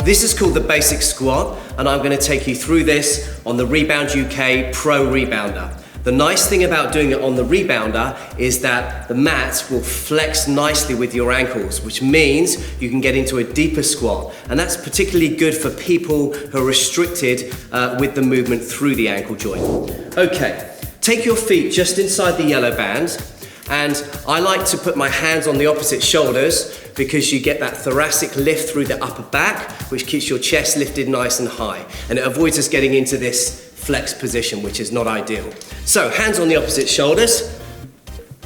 This is called the basic squat, and I'm going to take you through this on the Rebound UK Pro Rebounder. The nice thing about doing it on the Rebounder is that the mat will flex nicely with your ankles, which means you can get into a deeper squat. And that's particularly good for people who are restricted with the movement through the ankle joint. Okay, take your feet just inside the yellow band, and I like to put my hands on the opposite shoulders because you get that thoracic lift through the upper back, which keeps your chest lifted nice and high. And it avoids us getting into this flex position, which is not ideal. So hands on the opposite shoulders,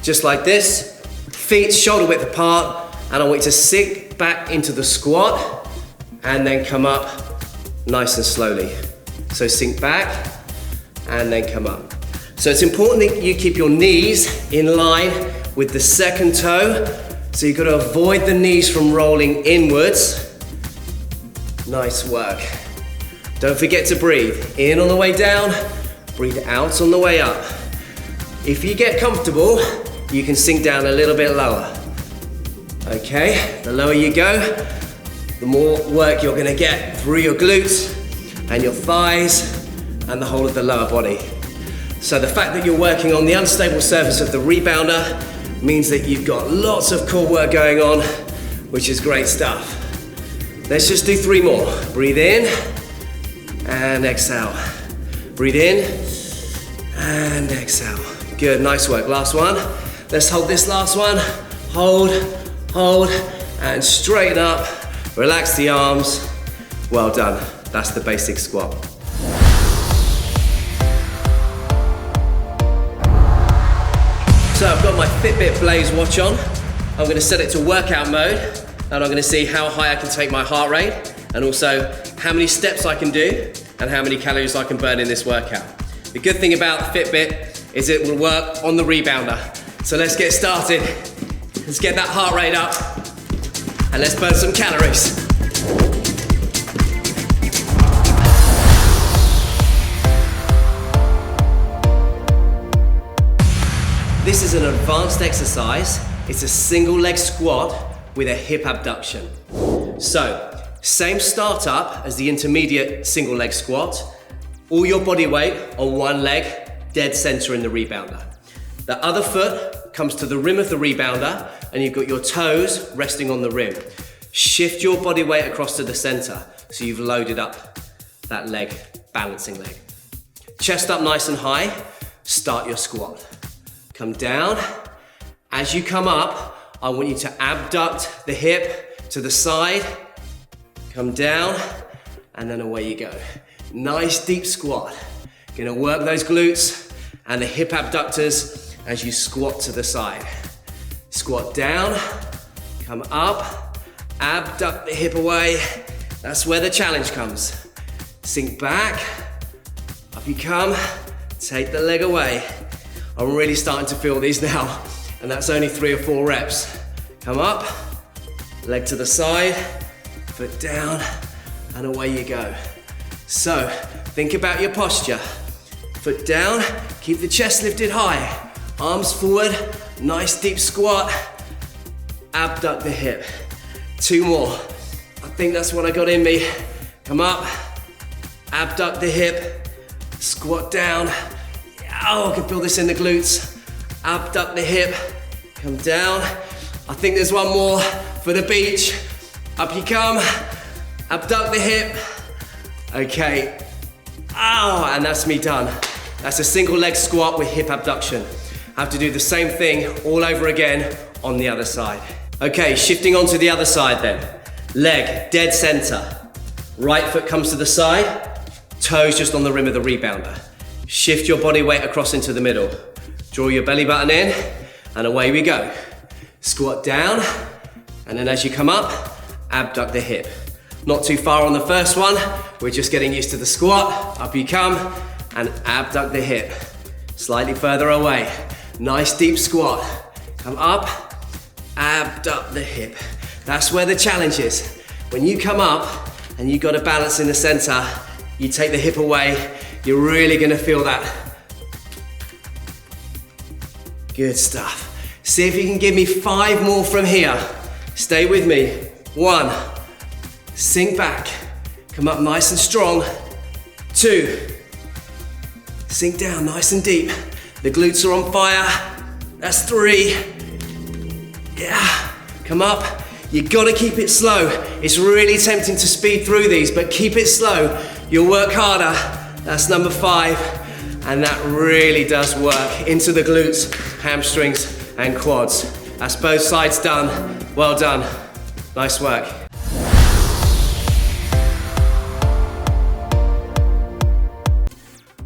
just like this, feet shoulder width apart, and I want you to sink back into the squat and then come up nice and slowly. So sink back and then come up. So it's important that you keep your knees in line with the second toe. So you've got to avoid the knees from rolling inwards. Nice work. Don't forget to breathe. In on the way down, breathe out on the way up. If you get comfortable, you can sink down a little bit lower. Okay, the lower you go, the more work you're gonna get through your glutes and your thighs and the whole of the lower body. So the fact that you're working on the unstable surface of the rebounder means that you've got lots of core work going on, which is great stuff. Let's just do 3 more. Breathe in and exhale. Breathe in and exhale. Good, nice work. Last one. Let's hold this last one. Hold, and straighten up. Relax the arms. Well done. That's the basic squat. So I've got my Fitbit Blaze watch on. I'm gonna set it to workout mode, and I'm gonna see how high I can take my heart rate, and also how many steps I can do, and how many calories I can burn in this workout. The good thing about the Fitbit is it will work on the rebounder. So let's get started. Let's get that heart rate up, and let's burn some calories. This is an advanced exercise. It's a single leg squat with a hip abduction. So, same startup as the intermediate single leg squat. All your body weight on one leg, dead center in the rebounder. The other foot comes to the rim of the rebounder, and you've got your toes resting on the rim. Shift your body weight across to the center, so you've loaded up that leg, balancing leg. Chest up nice and high, start your squat. Come down. As you come up, I want you to abduct the hip to the side, come down, and then away you go. Nice deep squat. Gonna work those glutes and the hip abductors as you squat to the side. Squat down, come up, abduct the hip away. That's where the challenge comes. Sink back, up you come, take the leg away. I'm really starting to feel these now, and that's only 3 or 4 reps. Come up, leg to the side, foot down, and away you go. So, think about your posture. Foot down, keep the chest lifted high. Arms forward, nice deep squat. Abduct the hip. 2 more. I think that's what I got in me. Come up, abduct the hip, squat down. Oh, I can feel this in the glutes. Abduct the hip, come down. I think there's one more for the beach. Up you come, abduct the hip. Okay, oh, and that's me done. That's a single leg squat with hip abduction. I have to do the same thing all over again on the other side. Okay, shifting on to the other side then. Leg, dead center. Right foot comes to the side, toes just on the rim of the rebounder. Shift your body weight across into the middle. Draw your belly button in, and away we go. Squat down, and then as you come up, abduct the hip. Not too far on the first one, we're just getting used to the squat. Up you come, and abduct the hip. Slightly further away. Nice deep squat. Come up, abduct the hip. That's where the challenge is. When you come up, and you've got a balance in the center, you take the hip away, you're really gonna feel that. Good stuff. See if you can give me 5 more from here. Stay with me. 1, sink back. Come up nice and strong. 2. Sink down nice and deep. The glutes are on fire. That's 3. Yeah, come up. You gotta keep it slow. It's really tempting to speed through these, but keep it slow. You'll work harder. That's number 5. And that really does work into the glutes, hamstrings, and quads. That's both sides done. Well done. Nice work.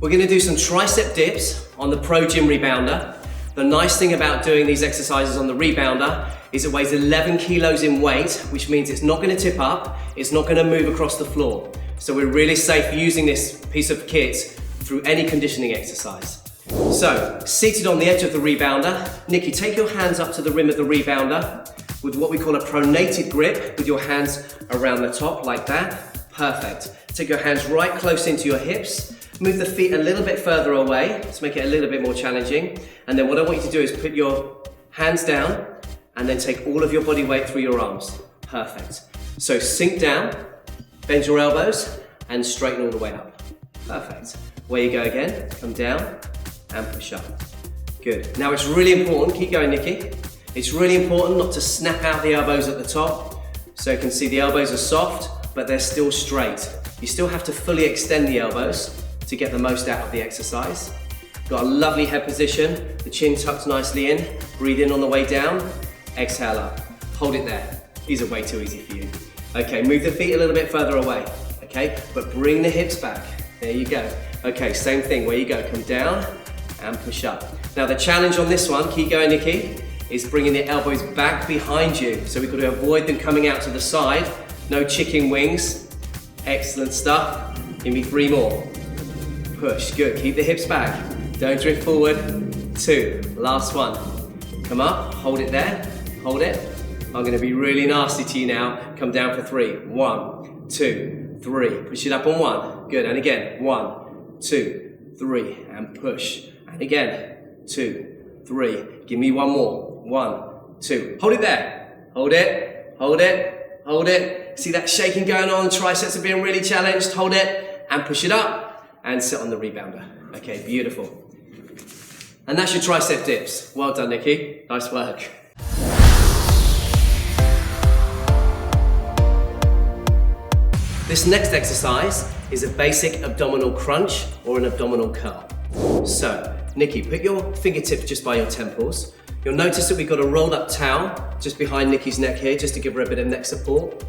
We're gonna do some tricep dips on the Pro Gym Rebounder. The nice thing about doing these exercises on the Rebounder is it weighs 11 kilos in weight, which means it's not gonna tip up, it's not gonna move across the floor. So we're really safe using this piece of kit through any conditioning exercise. So, seated on the edge of the Rebounder, Nikki, take your hands up to the rim of the Rebounder with what we call a pronated grip, with your hands around the top like that. Perfect. Take your hands right close into your hips. Move the feet a little bit further away to make it a little bit more challenging. And then what I want you to do is put your hands down and then take all of your body weight through your arms. Perfect. So sink down, bend your elbows, and straighten all the way up. Perfect. Where you go again, come down and push up. Good. Now it's really important, keep going Nikki. It's really important not to snap out the elbows at the top. So you can see the elbows are soft, but they're still straight. You still have to fully extend the elbows to get the most out of the exercise. Got a lovely head position, the chin tucked nicely in, breathe in on the way down, exhale up, hold it there. These are way too easy for you. Okay, move the feet a little bit further away, okay? But bring the hips back, there you go. Okay, same thing, where you go, come down and push up. Now the challenge on this one, keep going Nikki, is bringing the elbows back behind you. So we've got to avoid them coming out to the side, no chicken wings. Excellent stuff, give me 3 more. Push, good, keep the hips back. Don't drift forward. 2, last one. Come up, hold it there, hold it. I'm gonna be really nasty to you now. Come down for 3. 1, 2, 3. Push it up on 1. Good, and again. 1, 2, 3, and push. And again. 2, 3. Give me 1 more. 1, 2. Hold it there. Hold it, hold it, hold it. See that shaking going on? Triceps are being really challenged. Hold it, and push it up. And sit on the Rebounder. Okay, beautiful. And that's your tricep dips. Well done, Nikki. Nice work. This next exercise is a basic abdominal crunch or an abdominal curl. So, Nikki, put your fingertips just by your temples. You'll notice that we've got a rolled up towel just behind Nikki's neck here, just to give her a bit of neck support.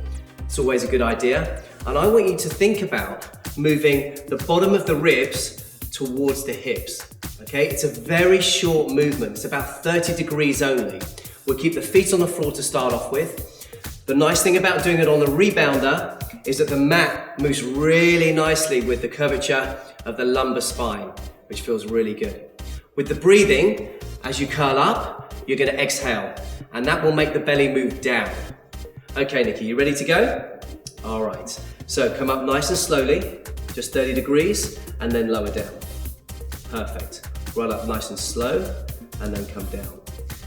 It's always a good idea. And I want you to think about moving the bottom of the ribs towards the hips, okay? It's a very short movement. It's about 30 degrees only. We'll keep the feet on the floor to start off with. The nice thing about doing it on the Rebounder is that the mat moves really nicely with the curvature of the lumbar spine, which feels really good. With the breathing, as you curl up, you're gonna exhale, and that will make the belly move down. Okay, Nikki, you ready to go? All right, so come up nice and slowly, just 30 degrees, and then lower down. Perfect. Roll up nice and slow, and then come down.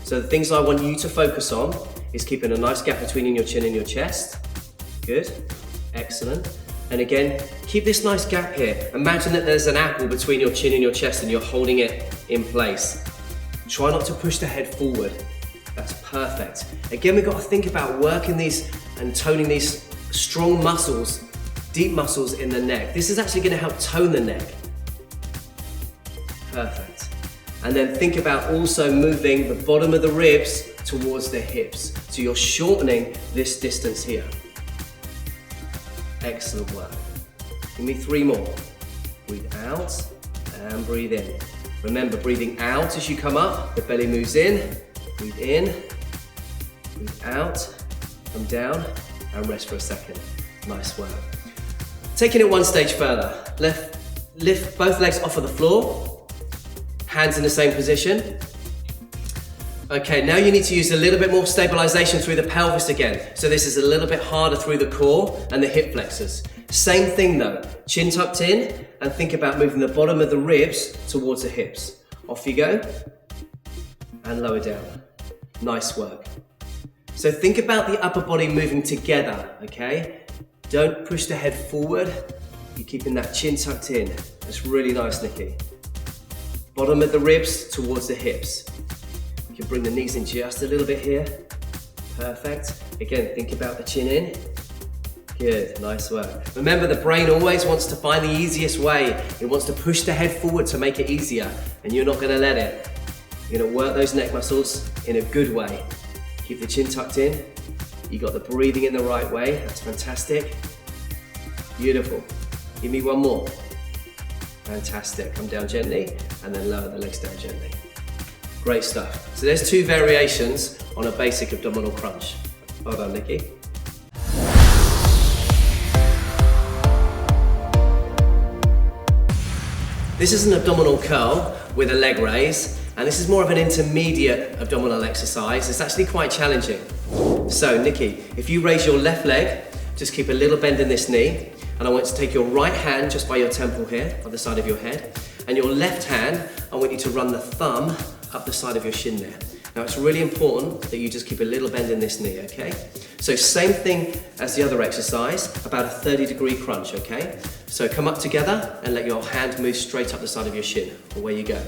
So the things I want you to focus on is keeping a nice gap between your chin and your chest. Good, excellent. And again, keep this nice gap here. Imagine that there's an apple between your chin and your chest and you're holding it in place. Try not to push the head forward. That's perfect. Again, we've got to think about working these and toning these strong muscles, deep muscles in the neck. This is actually going to help tone the neck. Perfect. And then think about also moving the bottom of the ribs towards the hips. So you're shortening this distance here. Excellent work. Give me 3 more. Breathe out and breathe in. Remember, breathing out as you come up, the belly moves in. Breathe in, breathe out, come down, and rest for a second. Nice work. Taking it one stage further, lift both legs off of the floor, hands in the same position. Okay, now you need to use a little bit more stabilization through the pelvis again. So this is a little bit harder through the core and the hip flexors. Same thing though, chin tucked in, and think about moving the bottom of the ribs towards the hips. Off you go, and lower down. Nice work. So think about the upper body moving together, okay? Don't push the head forward. You're keeping that chin tucked in. That's really nice, Nikki. Bottom of the ribs towards the hips. You can bring the knees in just a little bit here. Perfect. Again, think about the chin in. Good, nice work. Remember, the brain always wants to find the easiest way. It wants to push the head forward to make it easier, and you're not gonna let it. You're gonna work those neck muscles in a good way. Keep the chin tucked in. You got the breathing in the right way. That's fantastic. Beautiful. Give me one more. Fantastic. Come down gently, and then lower the legs down gently. Great stuff. So there's 2 variations on a basic abdominal crunch. Well done, Nikki. This is an abdominal curl with a leg raise, and this is more of an intermediate abdominal exercise. It's actually quite challenging. So, Nikki, if you raise your left leg, just keep a little bend in this knee, and I want you to take your right hand just by your temple here, on the side of your head, and your left hand, I want you to run the thumb up the side of your shin there. Now, it's really important that you just keep a little bend in this knee, okay? So same thing as the other exercise, about a 30-degree crunch, okay? So come up together and let your hand move straight up the side of your shin. Away you go.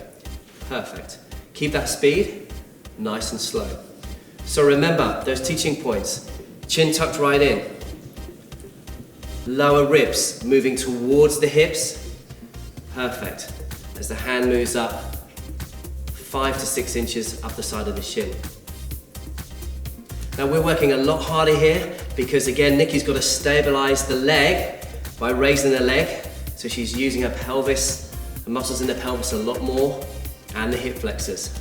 Perfect. Keep that speed, nice and slow. So remember, those teaching points. Chin tucked right in. Lower ribs moving towards the hips. Perfect. As the hand moves up, 5 to 6 inches up the side of the shin. Now we're working a lot harder here because again, Nikki's got to stabilize the leg by raising the leg. So she's using her pelvis, the muscles in the pelvis a lot more, and the hip flexors.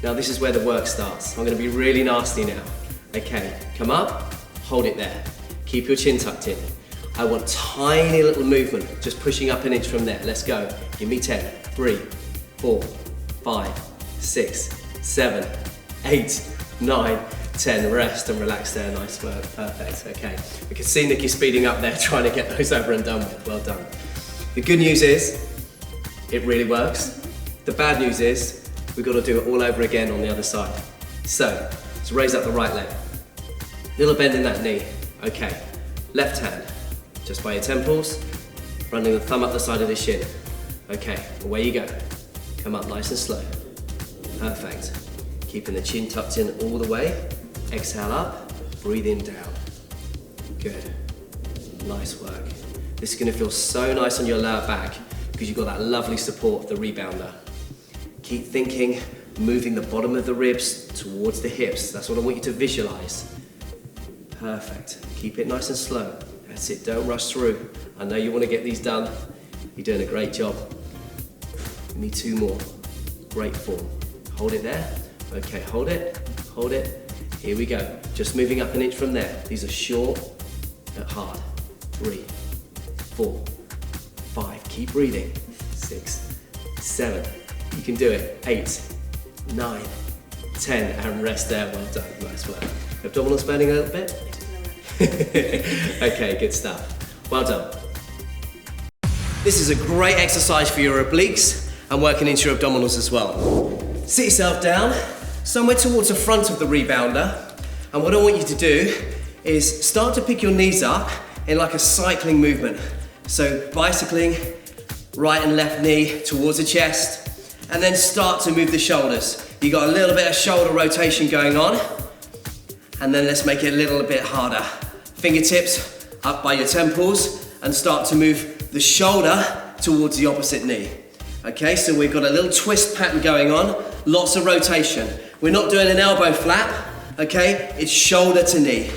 Now this is where the work starts. I'm going to be really nasty now. Okay, come up, hold it there. Keep your chin tucked in. I want tiny little movement, just pushing up an inch from there. Let's go. Give me 10, 3, 4, 5, 6, 7, 8, 9, 10. Rest and relax there. Nice work. Perfect. Okay. We can see Nikki speeding up there, trying to get those over and done with. Well done. The good news is, it really works. The bad news is, we've got to do it all over again on the other side. So, let's raise up the right leg. Little bend in that knee. Okay. Left hand, just by your temples, running the thumb up the side of the shin. Okay, away you go. Come up nice and slow. Perfect. Keeping the chin tucked in all the way. Exhale up, breathe in down. Good. Nice work. This is going to feel so nice on your lower back because you've got that lovely support of the rebounder. Keep thinking, moving the bottom of the ribs towards the hips. That's what I want you to visualize. Perfect. Keep it nice and slow. That's it, don't rush through. I know you want to get these done. You're doing a great job. Give me 2 more. Great form. Hold it there. Okay, hold it, hold it. Here we go. Just moving up an inch from there. These are short and hard. 3, 4, 5. Keep breathing. 6, 7. You can do it. 8, 9, 10. And rest there. Well done. Nice work. Abdominals burning a little bit? Okay, good stuff. Well done. This is a great exercise for your obliques and working into your abdominals as well. Sit yourself down, somewhere towards the front of the rebounder, and what I want you to do is start to pick your knees up in like a cycling movement. So bicycling, right and left knee towards the chest, and then start to move the shoulders. You got a little bit of shoulder rotation going on, and then let's make it a little bit harder. Fingertips up by your temples and start to move the shoulder towards the opposite knee. Okay, so we've got a little twist pattern going on, lots of rotation. We're not doing an elbow flap, okay? It's shoulder to knee,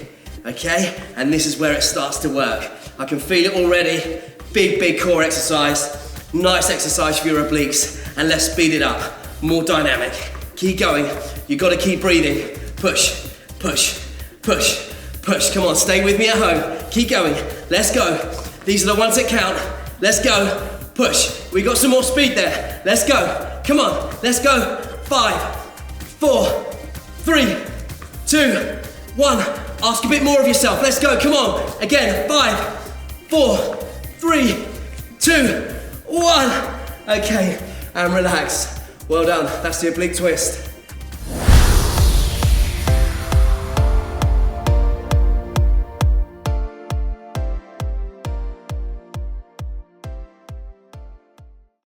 okay? And this is where it starts to work. I can feel it already. Big, big core exercise. Nice exercise for your obliques. And let's speed it up. More dynamic. Keep going. You've got to keep breathing. Push, push, push, push. Come on, stay with me at home. Keep going. Let's go. These are the ones that count. Let's go. Push. We got some more speed there. Let's go. Come on. Let's go. 5, 4, 3, 2, 1. Ask a bit more of yourself. Let's go. Come on. Again. 5, 4, 3, 2, 1. Okay. And relax. Well done. That's the oblique twist.